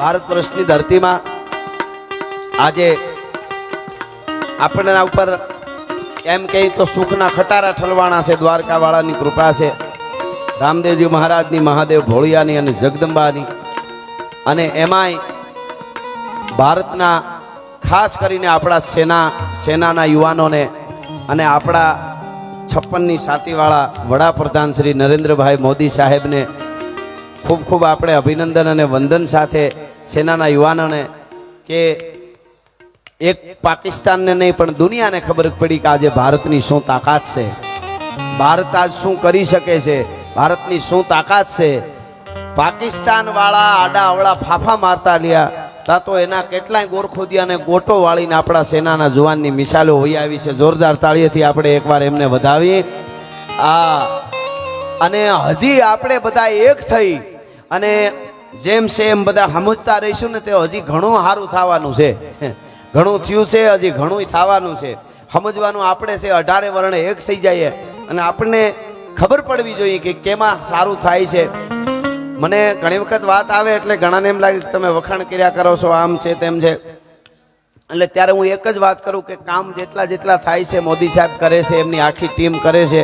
ભારત વર્ષની ધરતીમાં આજે આપણા ઉપર એમ કહી તો સુખના ખટારા ઠલવાણા છે. દ્વારકા વાળાની કૃપા છે, રામદેવજી મહારાજની, મહાદેવ ભોળિયાની અને જગદંબાની. અને એમાંય ભારતના ખાસ કરીને આપણા સેનાના યુવાનોને અને આપણા 56ની સાતીવાળા વડાપ્રધાન શ્રી નરેન્દ્રભાઈ મોદી સાહેબને ખૂબ ખૂબ આપણે અભિનંદન અને વંદન સાથે સેનાના યુવાનોને કે એક પાકિસ્તાનને નહીં પણ દુનિયાને ખબર પડી કે આજે ભારતની શું તાકાત છે, ભારત આજ શું કરી શકે છે, ભારતની શું તાકાત છે. પાકિસ્તાન વાળા આડા અવળા ફાફા મારતા લ્યા તા તો એના કેટલાય ગોરખોદિયાને ગોટો વાળીને આપણા સેનાના જુવાનની મિસાલો હોઈ આવી છે. જોરદાર તાળીઓથી આપણે એકવાર એમને વધાવીએ. અને હજી આપણે બધા એક થઈ અને જેમ છે એમ બધા સમજતા રહીશું ને તે હજી ઘણું સારું થવાનું છે. ઘણું થયું છે, હજી ઘણું થવાનું છે. સમજવાનું આપણે છે 18 વર્ણે એક થઈ જઈએ અને આપણને ખબર પડવી જોઈએ કે કેમાં સારું થાય છે. મને ઘણી વખત વાત આવે એટલે ઘણાને એમ લાગે કે તમે વખાણ કર્યા કરો છો, આમ છે તેમ છે. એટલે ત્યારે હું એક જ વાત કરું કે કામ જેટલા થાય છે મોદી સાહેબ કરે છે, એમની આખી ટીમ કરે છે,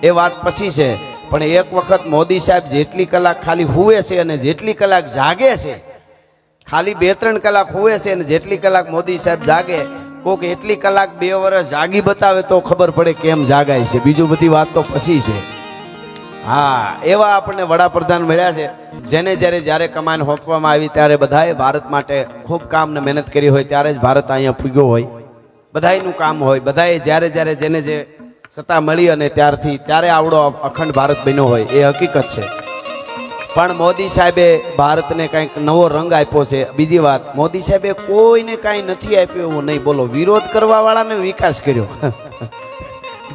એ વાત પછી છે. પણ એક વખત મોદી સાહેબ જેટલી કલાક ખાલી હુવે છે અને જેટલી કલાક જાગે છે, ખાલી 2-3 કલાક હુવે છે અને જેટલી કલાક મોદી સાહેબ જાગે, કોક એટલી કલાક 2 વર્ષ જાગી બતાવે તો ખબર પડે કેમ જાગાય છે. બીજું બધી વાત તો પછી છે. હા, એવા આપણને વડાપ્રધાન મળ્યા છે જેને જ્યારે કમાન હોપવામાં આવી ત્યારે બધાએ ભારત માટે ખૂબ કામ ને મહેનત કરી હોય ત્યારે જ ભારત અહીંયા પૂગ્યો હોય. બધાયનું કામ હોય, બધાએ જ્યારે જેને જે સત્તા મળી અને ત્યારે આવડો અખંડ ભારત બન્યો હોય, એ હકીકત છે. પણ મોદી સાહેબે ભારતને કંઈક નવો રંગ આપ્યો છે. બીજી વાત, મોદી સાહેબે કોઈને કાંઈ નથી આપ્યું એવું નહીં. બોલો, વિરોધ કરવા વાળાને વિકાસ કર્યો.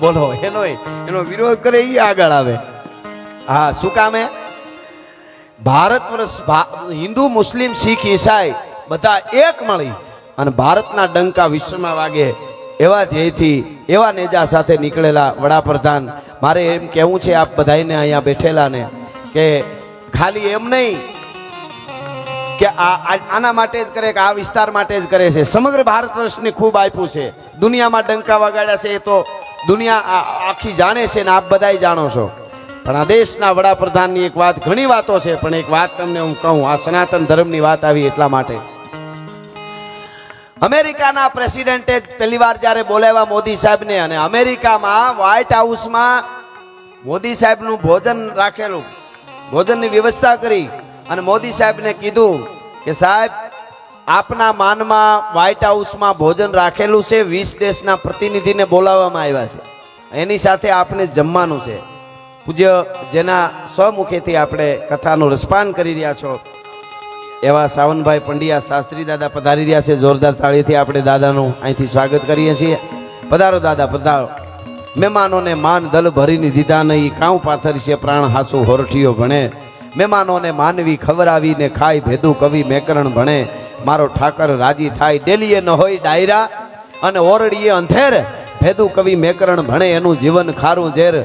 બોલો, એનો વિરોધ કરે એ આગળ આવે. હા, શું કામ હે? ભારત વર્ષ હિન્દુ, મુસ્લિમ, શીખ, ઈસાઈ બધા એક મળી અને ભારતના ડંકા વિશ્વમાં વાગે એવા ધ્યેયથી, એવા નેજા સાથે નીકળેલા વડાપ્રધાન. મારે એમ કહેવું છે આપ બધાને અહીંયા બેઠેલાને કે ખાલી એમ નહીં કે આના માટે જ કરે કે આ વિસ્તાર માટે જ કરે છે. સમગ્ર ભારત વર્ષની ખૂબ આપ્યું છે. દુનિયામાં ડંકા વગાડ્યા છે એ તો દુનિયા આખી જાણે છે ને આપ બધાય જાણો છો. પણ આ દેશના વડાપ્રધાનની એક વાત, ઘણી વાતો છે પણ એક વાત તમને હું કહું, આ સનાતન ધર્મની વાત આવી એટલા માટે. અમેરિકાના પ્રેસિડેન્ટે પહેલી વાર જ્યારે બોલાવ્યા મોદી સાહેબને અને અમેરિકામાં વ્હાઇટ હાઉસમાં મોદી સાહેબનું ભોજન રાખેલું, ભોજનની વ્યવસ્થા કરી અને મોદી સાહેબને કીધું કે સાહેબ, આપના માનમાં વ્હાઇટ હાઉસમાં ભોજન રાખેલું છે, 20 દેશના પ્રતિનિધિને બોલાવવામાં આવ્યા છે, એની સાથે આપને જમવાનું છે. પૂજ્ય જેના સ્વમુખેથી આપણે કથાનું રસપાન કરી રહ્યા છો એવા સાવનભાઈ પંડ્યા શાસ્ત્રી દાદા પધારી રહ્યા છે. જોરદાર તાળીથી આપણે દાદાનું અહીંથી સ્વાગત કરીએ છીએ. પધારો દાદા, પધારો. મહેમાનોને માન દલ ભરીને દીધા નહીં, કાઉ પાથર છે પ્રાણ હાસુ હોરઠીઓ ભણે. મહેમાનોને માનવી ખવરાવીને ખાય, ભેદું કવિ મેકરણ ભણે. મારો ઠાકર રાજી થાય, ડેલીએ ન હોય ડાયરા અને ઓરડીએ અંધેર. ભેદું કવિ મેકરણ ભણે, એનું જીવન ખારું ઝેર.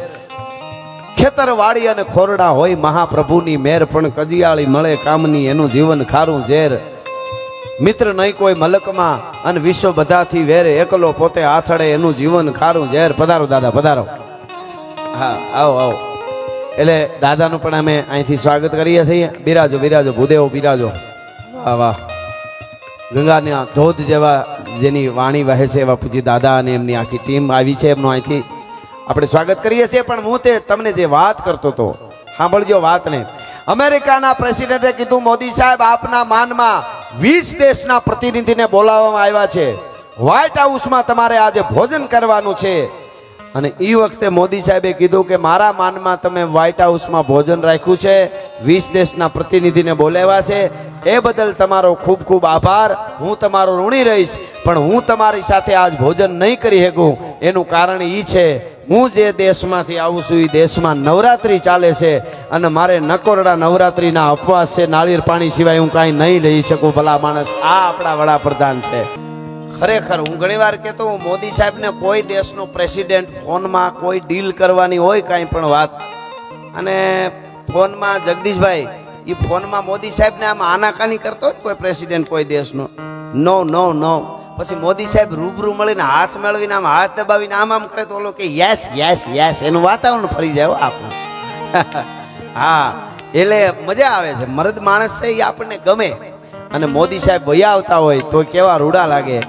ખેતર વાડી અને ખોરડા હોય, મહાપ્રભુની મેર પણ કજિયાળી મળે કામની, એનું જીવન ખારું ઝેર. મિત્ર નહીં કોઈ મલકમાં અને વિશ્વ બધાથી વેરે, એકલો પોતે આથડે, એનું જીવન ખારું ઝેર. પધારો દાદા, પધારો. હા, આવો. એટલે દાદાનું પણ અમે અહીંથી સ્વાગત કરીએ છીએ. બિરાજો, ભૂદેવો બિરાજો. વાહ વાહ. ગંગાના ધોધ જેવા જેની વાણી વહે છે એવા પૂજી દાદા અને એમની આખી ટીમ આવી છે, એમનું અહીંથી આપણે સ્વાગત કરીએ છીએ. પણ હું તમને જે વાત કરતો હતો, સાંભળજો વાતને. અમેરિકાના પ્રેસિડેન્ટે કીધું, મોદી સાહેબ, આપના માનમાં 20 દેશના પ્રતિનિધિને બોલાવવામાં આવ્યા છે, વ્હાઇટ હાઉસમાં તમારે આજે ભોજન કરવાનું છે. અને એ વખતે મોદી સાહેબે કીધું કે મારા માનમાં તમે વ્હાઇટ હાઉસમાં ભોજન રાખ્યું છે, 20 દેશના પ્રતિનિધિને બોલાવ્યા છે, એ બદલ તમારો ખૂબ ખૂબ આભાર. હું તમારો ઋણી રહીશ, પણ હું તમારી સાથે આજ ભોજન નહીં કરી શકું. એનું કારણ એ છે, હું જે દેશમાંથી આવું છું એ દેશમાં નવરાત્રિ ચાલે છે અને મારે નકોરડા નવરાત્રિના ઉપવાસ છે, નાળિયેર પાણી સિવાય હું કાંઈ નહીં લઈ શકું. ભલા માણસ, આ આપણા વડાપ્રધાન છે. ખરેખર હું ઘણી વાર કહેતો હું, મોદી સાહેબને કોઈ દેશનો પ્રેસિડેન્ટ ફોનમાં કોઈ ડીલ કરવાની હોય કાંઈ પણ વાત, અને ફોનમાં જગદીશભાઈ એ ફોનમાં મોદી સાહેબને આમ આનાકાની કરતો હોય કોઈ પ્રેસિડેન્ટ કોઈ દેશનો, નો નો નો. પછી મોદી સાહેબ રૂબરૂ મળીને હાથ મેળવીને આમ હાથ દબાવીને આમ આમ કરે તો ઓલો કે યસ યસ યસ, એનું વાતાવરણ ફરી જાય આપણું. હા, એટલે મજા આવે છે. મર્દ માણસ છે એ આપણને ગમે. અને મોદી સાહેબ વયા આવતા હોય તો કેવા રૂડા લાગે,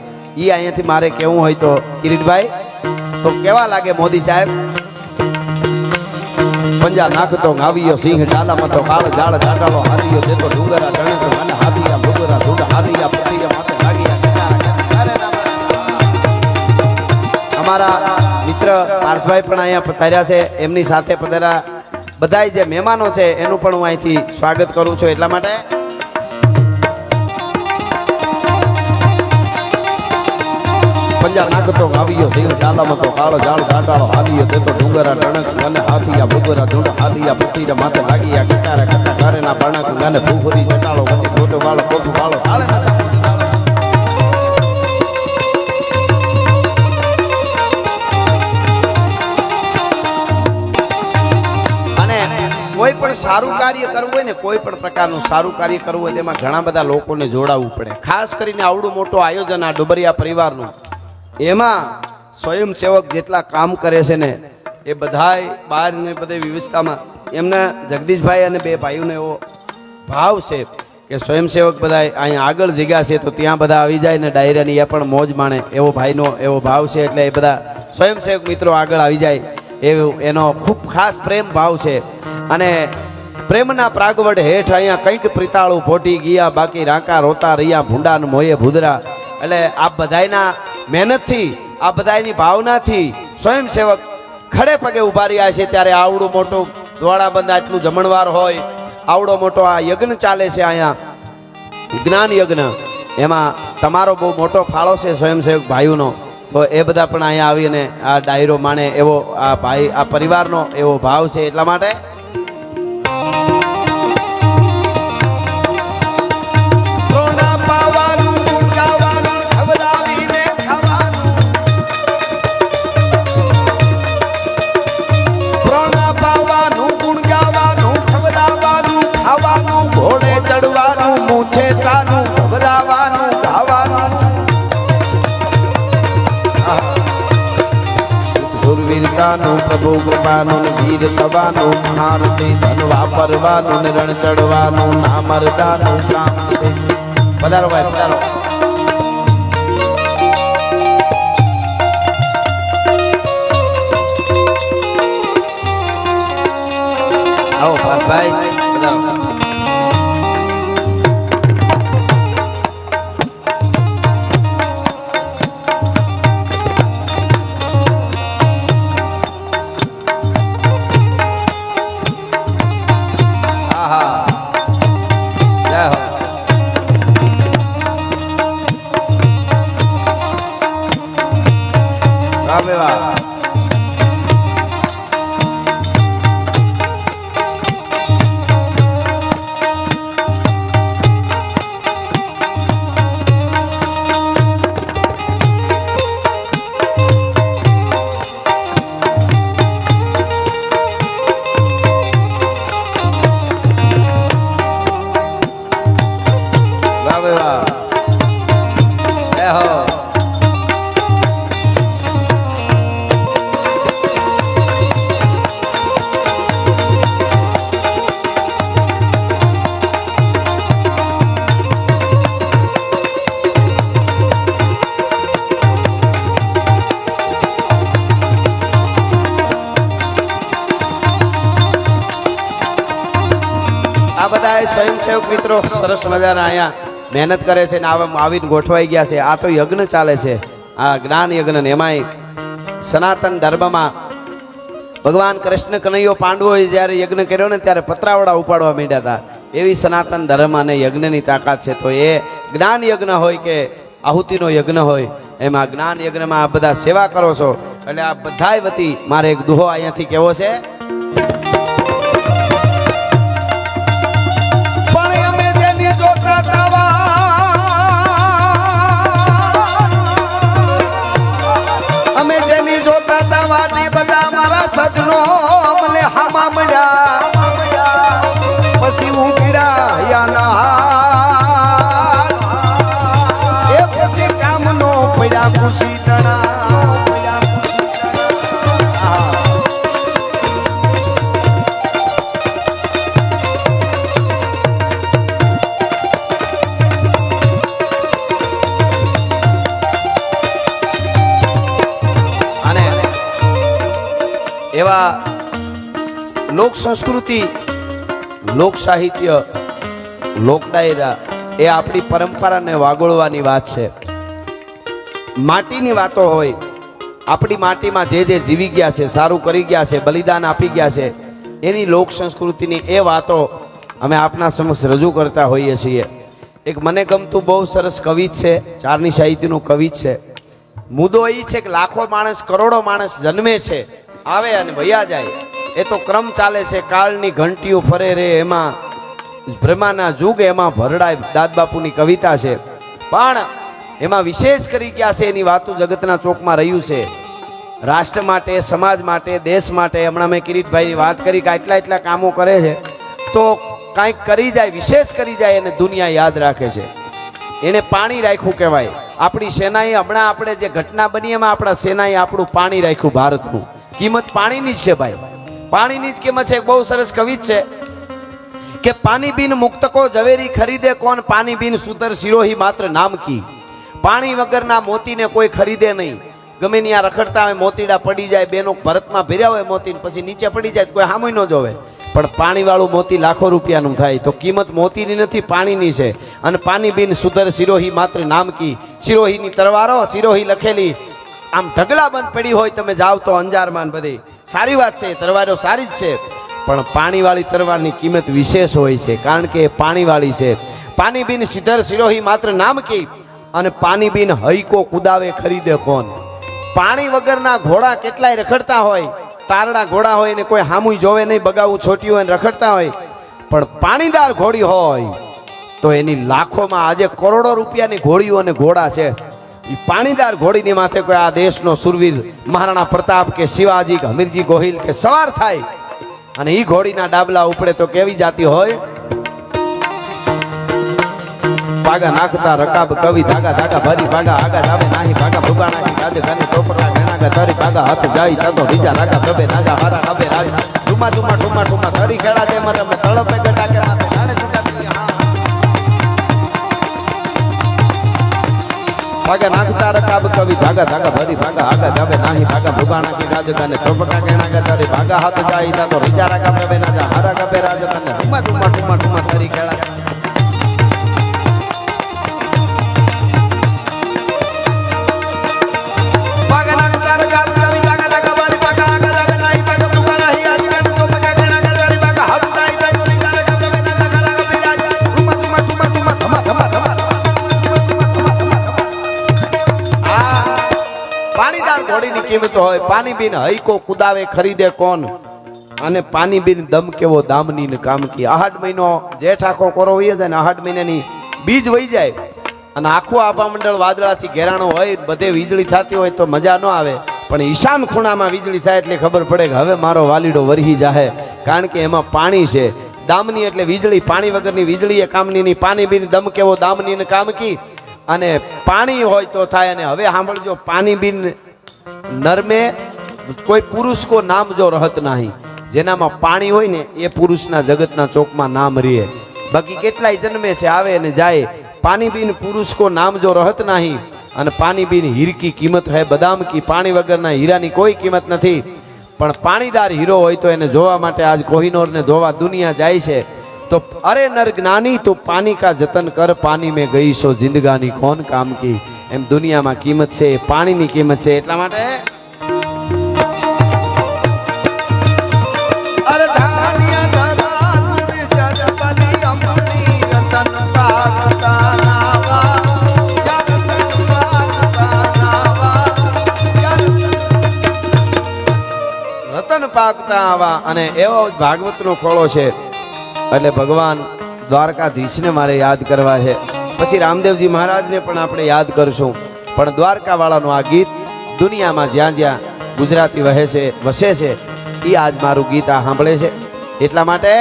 એ અહીંયાથી મારે કેવું હોય તો કિરીટભાઈ તો કેવા લાગે મોદી સાહેબ? પંજા નાખતો આવ્યો સિંહ ડાલામાં તો કાળ ઝાડ ઝાટાળો હાથીઓ દેતો ડુંગરા ટણક અને હાથીયા ડુંગરા ધૂળ હાથીયા પથીયા માથે લાગ્યા. અમારા મિત્ર પાર્થભાઈ પણ અહીંયા પધાર્યા છે, એમની સાથે પધાર્યા બધાય જે મહેમાનો છે એનું પણ હું અહીંથી સ્વાગત કરું છું. એટલા માટે પંજા નાખતો આવ્યો સિંહ ડાલામાં તો કાળો ઝાડ ઝાટાળો હાથીઓ દેતો ડુંગરા ટણક અને હાથીયા ડુંગરા ધૂળ હાથીયા પથીયા માથે લાગ્યા. કટારા કટા કારેના બણક અને ભૂખરી ચટાળો વધી ખોટો વાળો ખોટું વાળો હાલે ના. કોઈ પણ સારું કાર્ય કરવું હોય ને, કોઈ પણ પ્રકારનું સારું કાર્ય કરવું હોય તેમાં ઘણા બધા લોકોને જોડાવવું પડે. ખાસ કરીને આવડું મોટું આયોજન આ ડુબરિયા પરિવારનું, એમાં સ્વયંસેવક જેટલા કામ કરે છે ને એ બધાય બહાર ને બધી વ્યવસ્થામાં એમના જગદીશભાઈ અને બે ભાઈઓને એવો ભાવ છે કે સ્વયંસેવક બધા અહીંયા આગળ જગ્યા છે તો ત્યાં બધા આવી જાય ને ડાયરાની એ પણ મોજ માણે, એવો ભાઈનો એવો ભાવ છે. એટલે એ બધા સ્વયંસેવક મિત્રો આગળ આવી જાય એનો ખૂબ ખાસ પ્રેમ ભાવ છે. અને પ્રેમના પ્રાગવડ હેઠ અહીંયા કંઈક પ્રિતાળું ફોટી ગયા, બાકી રાંકા રોતા રહ્યા ભૂંડા ને મોયે ભૂદરા. એટલે આ બધાયના મહેનતથી, આ બધાયની ભાવનાથી સ્વયંસેવક ખડે પગે ઉભા રહ્યા છે. ત્યારે આવડું મોટું દ્વાળાબંધ આટલું જમણવાર હોય, આવડો મોટો આ યજ્ઞ ચાલે છે અહીંયા જ્ઞાન યજ્ઞ, એમાં તમારો બહુ મોટો ફાળો છે સ્વયંસેવક ભાઈઓનો. તો એ બધા પણ અહીંયા આવીને આ ડાયરો માણે એવો આ ભાઈ આ પરિવારનો એવો ભાવ છે. એટલા માટે પ્રભુ કૃપાનું વીર થવાનું, મહારથી ધન વાપરવાનું, રણ ચડવાનું, ના મરદાનું કામ. પધારો ભાઈ પધારો. આવો ભાઈ પધારો. આ બધા સ્વયંસેવક મિત્રો સરસ મજાના અહીંયા મહેનત કરે છે ને આવીને ગોઠવાઈ ગયા છે. આ તો યજ્ઞ ચાલે છે, આ જ્ઞાન યજ્ઞ ને એમાંય સનાતન ધર્મમાં ભગવાન કૃષ્ણ કનૈયો પાંડવોએ જ્યારે યજ્ઞ કર્યો ને ત્યારે પતરાવડા ઉપાડવા માંડ્યા હતા. એવી સનાતન ધર્મ અને યજ્ઞની તાકાત છે. તો એ જ્ઞાન યજ્ઞ હોય કે આહુતિનો યજ્ઞ હોય, એમાં જ્ઞાન યજ્ઞમાં આ બધા સેવા કરો છો. એટલે આ બધાય વતી મારે એક દુહો અહીંયાથી કેવો છે. અમે જેની જોતા તાવાની બધા મારા સજનો મને હામા મળ્યા, પછી ઉગડ્યા લોક સંસ્કૃતિ, લોક સાહિત્ય, લોક ડાયરા એ આપણી પરંપરાને વાગોળવાની વાત છે. માટીની વાતો હોય, આપણી માટીમાં જે જે જીવી ગયા છે, સારું કરી ગયા છે, બલિદાન આપી ગયા છે, એની લોક સંસ્કૃતિની એ વાતો અમે આપના સમક્ષ રજૂ કરતા હોઈએ છીએ. એક મને ગમતું બહુ સરસ કવિ છે, ચારની સાહિત્યનું કવિ છે. મુદ્દો એ છે કે લાખો માણસ, કરોડો માણસ જન્મે છે, આવે અને વયા જાય, એ તો ક્રમ ચાલે છે. કાળની ઘંટીઓ ફરે રે એમાં બ્રહ્માના જુગ એમાં ભરડાય, દાદબાપુની કવિતા છે. પણ એમાં વિશેષ કરી ગયા છે એની વાતો જગતના ચોકમાં રહ્યું છે. રાષ્ટ્ર માટે, સમાજ માટે, દેશ માટે. હમણાં મેં કિરીટભાઈની વાત કરી કે એટલા કામો કરે છે, તો કાંઈક કરી જાય, વિશેષ કરી જાય અને દુનિયા યાદ રાખે છે. એને પાણી રાખ્યું કહેવાય. આપણી સેનાએ હમણાં આપણે જે ઘટના બની એમાં આપણા સેનાએ આપણું પાણી રાખ્યું, ભારતનું. કિંમત પાણીની જ છે ભાઈ, પાણીની જ કિંમત છે. બહુ સરસ કવિ છે કે પાણી બિન મુક્તકો ઝવેરી ખરીદે કોણ, પાણી બિન સુતર સિરોહી માત્ર નામ કી. પાણી વગરના મોતીને કોઈ ખરીદે નહીં. ગમે ત્યાં રખડતા હોય, મોતીડા પડી જાય, બેનો ભરતમાં ભર્યા હોય મોતી, પછી નીચે પડી જાય, કોઈ સામું ન જોવે. પણ પાણીવાળું મોતી લાખો રૂપિયાનું થાય. તો કિંમત મોતીની નથી, પાણીની છે. અને પાણી બિન સુધર સિરોહી માત્ર નામ કી. સિરોહીની તરવારો, સિરોહી લખેલી આમ ઢગલા બંધ પડી હોય, તમે જાઓ તો અંજારમાં બધી સારી વાત છે, તરવારો સારી જ છે. પણ પાણીવાળી તરવારની કિંમત વિશેષ હોય છે, કારણ કે એ પાણીવાળી છે. પાણી બિન સિધર સિરોહી માત્ર નામ કી, અને પાણી બિન હૈકો કુદાવે ખરીદે કોણ. પાણી વગરના ઘોડા કેટલાય રખડતા હોય, તારડા ઘોડા હોય ને કોઈ હામુય જોવે નહીં, બગાવું છોટ્યું હોય રખડતા હોય. પણ પાણીદાર ઘોડી હોય તો એની લાખોમાં, આજે કરોડો રૂપિયાની ઘોડીઓ અને ઘોડા છે. એ પાણીદાર ઘોડીની માથે કોઈ આ દેશનો સુરવીર મહારાણા પ્રતાપ કે શિવાજી કે હમીરજી ગોહિલ કે સવાર થાય અને એ ઘોડીના ડાબલા ઉપડે તો કેવી જાતી હોય. ભાગા નાખતા રકાબ કવિ, ધાગા ધાગા ભરી ભાગા આગા જાવે નાહી ભાગા ભુગાણા કી ગાજે ગાને ચોપડા ગણાગા તરી ભાગા હાથ જાય તતો બીજા રાગા તબે નાગા હારા નબે રાજ ઠુમા ઠુમા ઠુમા ઠુમા તરી ખેડા દે મરે મે તળપે બેટા કે નામે જાણે છૂટા દી. હા, ભાગા નાખતા રકાબ કવિ, ધાગા ધાગા ભરી ભાગા આગા જાવે નાહી ભાગા ભુગાણા કી ગાજે ગાને ચોપડા ગણાગા તરી ભાગા હાથ જાય તતો બીજા રાગા તબે નાગા હારા ગબે રાજ ગાને ઠુમા ઠુમા ઠુમા ઠુમા તરી ખેડા. ઘોડીની કિંમત હોય. પાણી બિન હૈકો કુદાવે ખરીદે કોણ, અને પાણી બિન દમ કેવો દામની ને કામ કી. આહાડ મહિનો જેઠ આખો કોરો વહી જાય ને આહાડ મહિનાની બીજ વહી જાય અને આખું આભા મંડળ વાદળાથી ઘેરાણો હોય, બધે વીજળી થતી હોય તો મજા ન આવે. પણ ઈશાન ખૂણામાં વીજળી થાય એટલે ખબર પડે કે હવે મારો વાલીડો વરહી જાહે, કારણ કે એમાં પાણી છે. દામની એટલે વીજળી, પાણી વગરની વીજળી એ કામની નહીં. પાણી બિન દમ કેવો દામની ને કામ કી. અને પાણી હોય તો થાય. અને હવે સાંભળજો, પાણી બિન નરમે કોઈ પુરુષ કો નામ જો રહત નહીં. જેનામાં પાણી હોય ને એ પુરુષના જગતના ચોકમાં નામ રહે. બાકી કેટલાય જન્મે છે, આવે ને જાય. પાણી બિન પુરુષ કો નામ જો રહત નહીં. અને પાણી બિન હીર કી કિંમત હૈ બદામ કી. પાણી વગરના હીરાની કોઈ કિંમત નથી. પણ પાણીદાર હીરો હોય તો એને જોવા માટે આજ કોહિનોર ને જોવા દુનિયા જાય છે. તો અરે નર જ્ઞાની તું પાણી કા જતન કર, પાણી મેં ગઈ સો જિંદગાની કોણ કામ કી. એમ દુનિયામાં કિંમત છે, પાણીની કિંમત છે. એટલા માટે રતન પાકતા આવા. અને એવો ભાગવતનો ખોળો છે. એટલે ભગવાન દ્વારકાધીશને મારે યાદ કરવા છે. પછી રામદેવજી મહારાજને પણ આપણે યાદ કરશું. પણ દ્વારકા વાળાનું આ ગીત દુનિયામાં જ્યાં જ્યાં ગુજરાતી વસે છે એ આજ મારું ગીત આ સાંભળે છે. એટલા માટે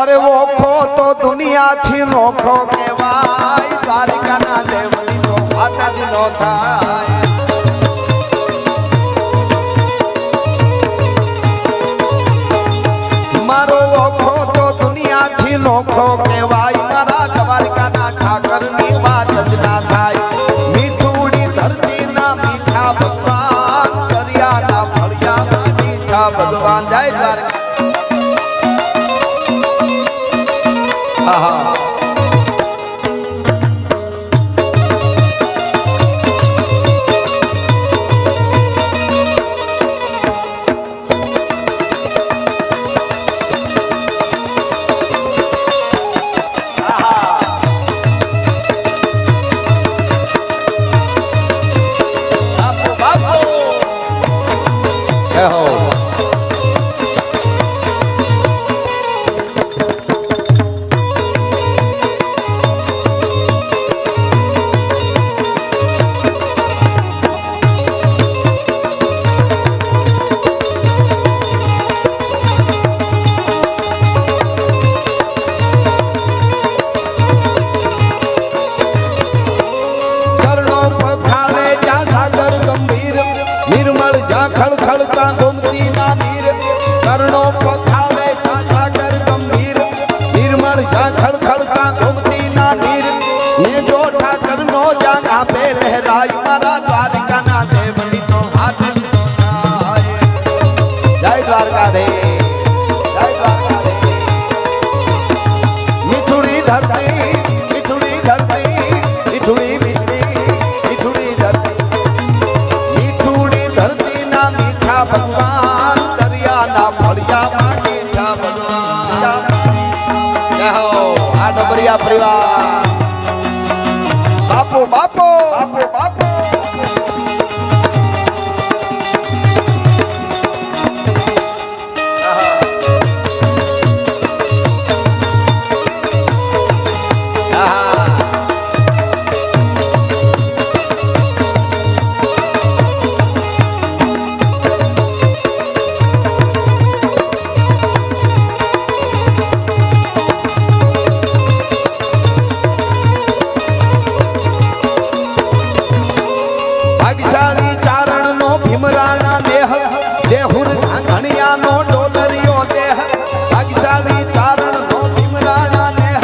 અરે ઓખો તો દુનિયાથી નોખો કહેવાય, દ્વારકાના દેવની તો વાત જ નો થાય. મારો ઓખો તો દુનિયાથી નોખો કહેવાય, મારા દ્વારકાના ઠાકરની વાત જ ના થાય. મીઠુડી ધરતીના મીઠા ભગવાન, દરિયાના ફળિયામાં મીઠા મીઠા ભગવાન જય દ્વારકા આહા ખળખળતા ગોમતી ના નીર કરણો પખાવે જા સાગર ગંભીર નિર્મળ જા ખળખળતા ગોમતી ના નીર ને જો ઠાકર નો જાગ આપે લહેરાય મારા દ્વારકા ના દેવની તો હાથ લીધો થાય જય દ્વારકા દે જય દ્વારકા દે મીઠુડી ધરતી મીઠુડી ધરતી મીઠુડી મીઠુડી ધરતી મીઠુડી ધરતી ના મીઠા ભગવાન દરિયા ના ફળિયા મીઠા ભગવાન જય હો આ ડબરિયા પરિવાર બાપો બાપો બાપો બાપો ભાગ્યશાળી ચારણ નો ભીમરાણા દેહ દેહુર ઘાંઘણિયા નો ડોલરિયો દેહ ભાગ્યશાળી ચારણ નો ભીમરાણા દેહ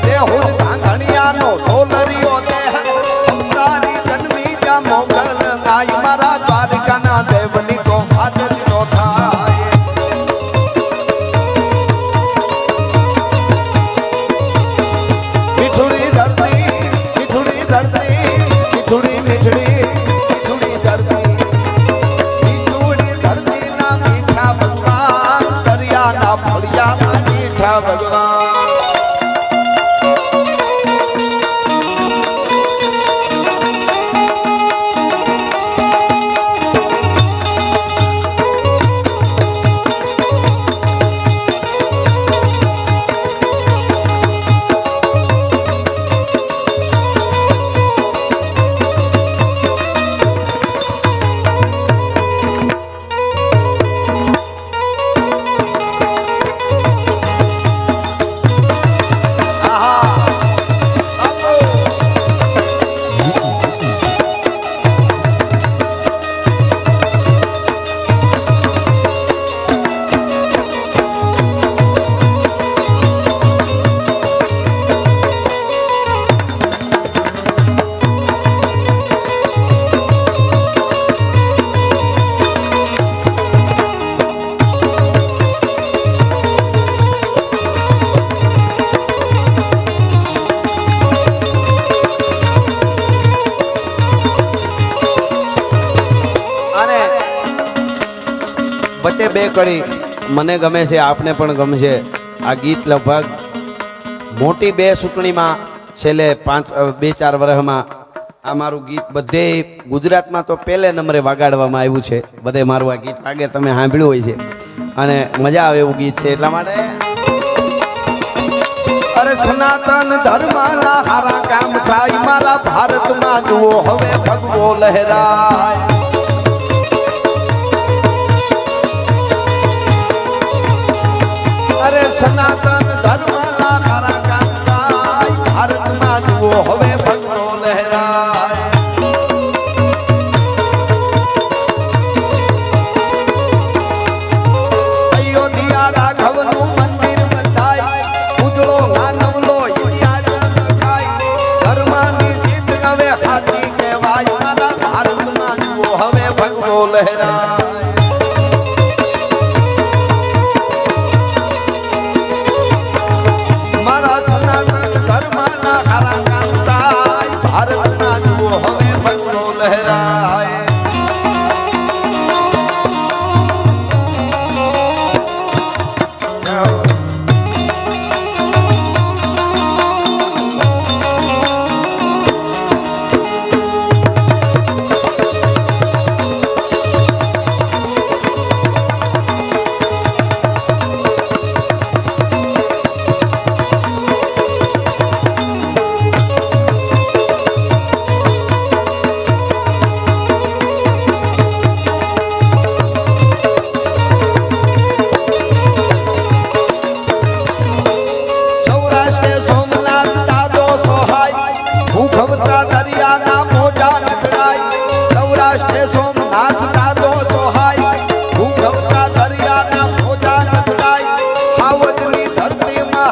દેહુર ઘાંઘણિયા નો ડોલરિયો દેહ અવતારી જન્મી જા મોગલ ગાય મારા દ્વારકા ના દેવની તો હાજર નો થાય મીઠુડી ધરતી મીઠુડી ધરતી મીઠુડી મીઠડી મીઠુડી ધરતી મીઠુડી ધરતી ના મીઠા ભગવાન દરિયા ના ફળિયા મીઠા ભગવાન વચ્ચે બે કડી મને ગમે છે આપને પણ ગમશે આ ગીત લગભગ મોટી બે ચૂંટણીમાં છેલ્લે 2-4 વર્ષમાં આ મારું ગીત બધે ગુજરાતમાં તો પહેલે નંબરે વગાડવામાં આવ્યું છે બધે મારું આ ગીત વાગે તમે સાંભળ્યું હોય છે અને મજા આવે એવું ગીત છે એટલા માટે અરે સનાતન ધર્મના હારા કામ થાય મારા ભારતમાં જુઓ હવે ભગવો લહેરાય અરે સનાતન ધર્મના હારા કામ થાય ભારતમાં જુઓ હવે ભગવો લહેરાય અયોધ્યા રાઘવનું મંદિર બંધાય ઉજળો માનવલો ઇતિહાસ લખાય ધર્મની જીત હવે હાથી કહેવાય મારા ભારતમાં જુઓ હવે ભગવો લહેરાય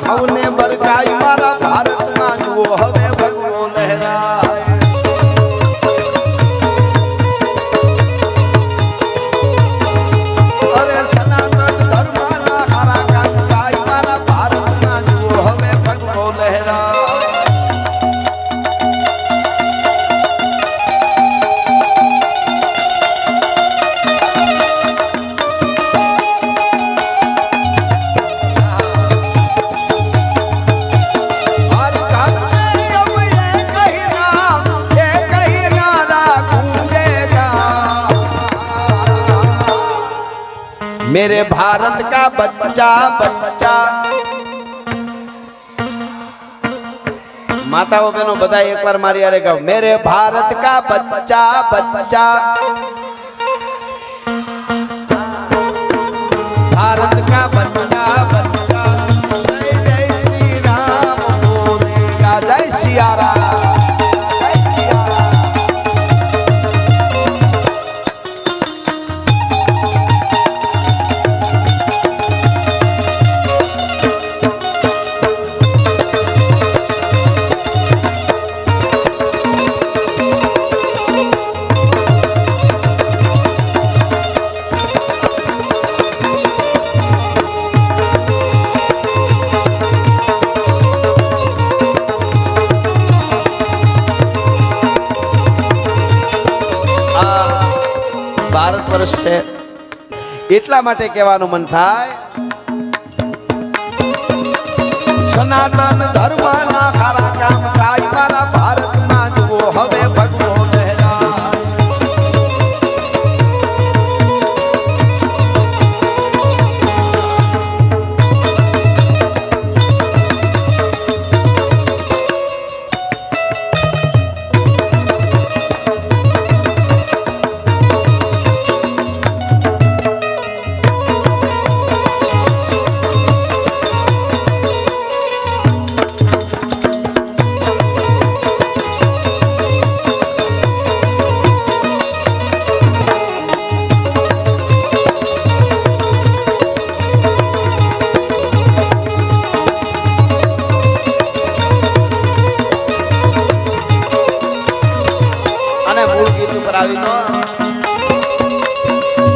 હવને બરકાય મારા ભારતમાં જુઓ હવે ભગવો લહેરાય અરે સનાતન ધર્મના હારા કામ થાય મારા ભારતમાં જુઓ હવે ભગવો લહેરાય मेरे भारत का बच्चा बच्चा माताओं बहनों બધા એકવાર મારી યારે ગાઓ मेरे भारत का बच्चा बच्चा भारत का बच्चा बच्चा जय जय श्री राम बोलेगा जय सिया राम जय सिया राम ભારત વર્ષ છે એટલા માટે કહેવાનું મન થાય સનાતન ધર્મના ખારા કામ થાય મારા ભારતમાં જુઓ હવે ભગવો લહેરાય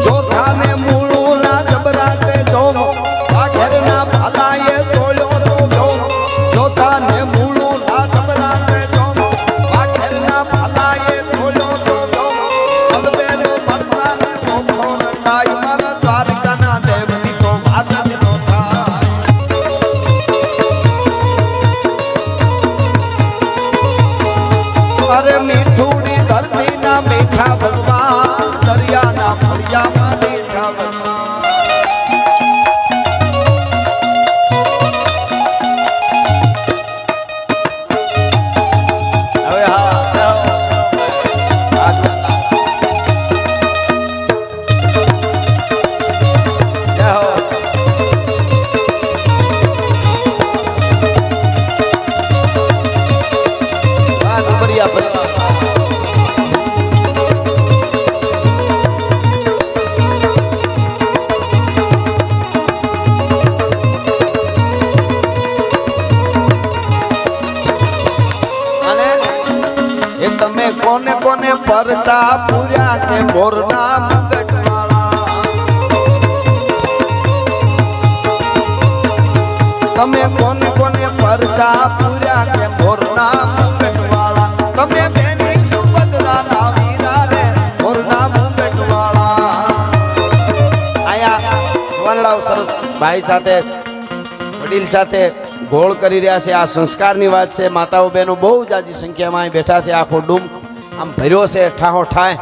જોધાને મૂળુના જબરાતે જોમ આ ઘરના ભલાએ તોડ્યો તો જોમ જોધાને મૂળુના જબરાતે જોમ આ ઘરના ભલાએ તોડ્યો તો જોમ અલબેલો પરતાને મોખો રંડાઈ મારા દ્વારકાના દેવની તો વાત જ નો થાય અરે મીઠુડી ધરતીના મીઠા ભગવાન દરિયાના ફળિયામાં મીઠા ભગવાન હવે તમે કોને કોને પરચા પૂર્યા કે મોરના મુગટવાળા તમે કોને કોને પરચા પૂર્યા કે મોરના મુગટવાળા તમે બેની સુભદ્રાના વીરા રે મોરના મુગટવાળા આયા વનડાવ સરસ ભાઈ સાથે વડીલ સાથે ગોળ કરી રહ્યા છે આ સંસ્કારની વાત છે માતાઓ બહેનો બહુ જાજી સંખ્યામાં અહીં બેઠા છે આખો ડૂમ આમ ભર્યો છે ઠાહો ઠાય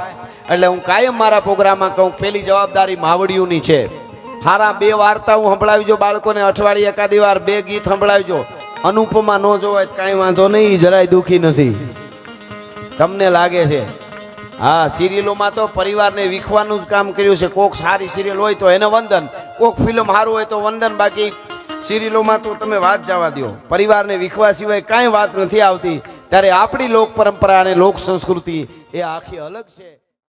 એટલે હું કાયમ મારા પ્રોગ્રામમાં કહું પેલી જવાબદારી માવડીઓની છે હારા બે વાર્તા હું સંભળાવીજો બાળકોને અઠવાડિયે એકાદી વાર બે ગીત સંભળાવજો અનુપમા ન જોવાય કાંઈ વાંધો નહીં જરાય દુઃખી નથી તમને લાગે છે હા સિરિયલોમાં તો પરિવારને વીખવાનું જ કામ કર્યું છે કોક સારી સિરિયલ હોય તો એને વંદન કોક ફિલ્મ સારું હોય તો વંદન બાકી સિરિયલોમાં તો તમે વાત જવા દો પરિવારને વીખવા સિવાય કાંઈ વાત નથી આવતી ત્યારે આપણી લોક પરંપરા અને લોક સંસ્કૃતિ એ આખી અલગ છે.